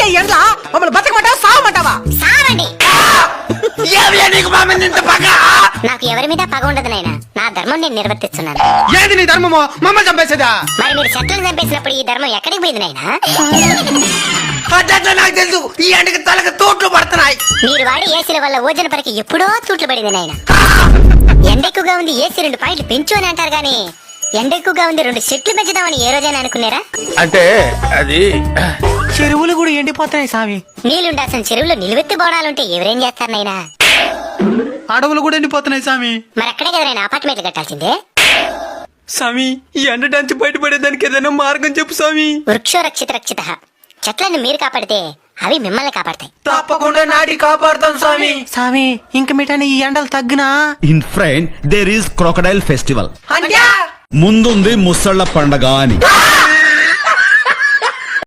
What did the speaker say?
Monday ఎండ్ల మమ్మల్ని బతకమంటావా సావమంటావా? సావండి. నీకు మా మీద ఇంత పగ? నాకు ఎవరి మీద పగ ఉండదు నాయనా, నా ధర్మం నేను నిర్వర్తిస్తున్నాను. ఏది నీ ధర్మమో? మమ్మల్ని చంపేసేదా? మరి మీరు చెట్లను చంపేసినప్పుడు ఈ ధర్మం ఎక్కడికి పోయింది నాయనా? అట్లా నాకు తెలుసు. ఈ ఎండకి తలకు తోట్లు పడుతున్నాయి. మీరు వాడి ఏసీల వల్ల ఓజన పరికి ఎప్పుడో తూట్లు పడింది నాయనా. ఎండ ఎక్కువగా ఉంది, ఏసీ 2 పాయింట్లు పెంచు అని అంటారు గానీ ఎండ ఎక్కువగా ఉంది 2 చెట్లు పెంచుదామని ఏ రోజైనా అనుకున్నారా? అంటే అది చెరువులు కూడా ఎండిపోతున్నాయి స్వామి. నీళ్ళుండాల్సిన చెరువులో నిలువెత్తి బోడాలుంటే ఎవరేం చేస్తారు నాయనా? అడవులు కూడా ఎండిపోతున్నాయి స్వామి. మరి అక్కడే కదా నాయనా అపార్ట్మెంట్లు కట్టాల్సిందే. స్వామి ఈ ఎండ డంచి బయటపడేదానికి ఏదైనా మార్గం చెప్పు స్వామి. వృక్షో రక్షిత రక్షిత. చెట్లను మీరు కాపాడితే అవి మిమ్మల్ని కాపాడతాయి. తప్పకుండా నాటి కాపాడుతాం స్వామి. స్వామి ఇంక మిఠాని ఈ ఎండలు తగ్గినా? In front there is crocodile festival. అంటే ముందుంది ముసళ్ళ పండగ అని.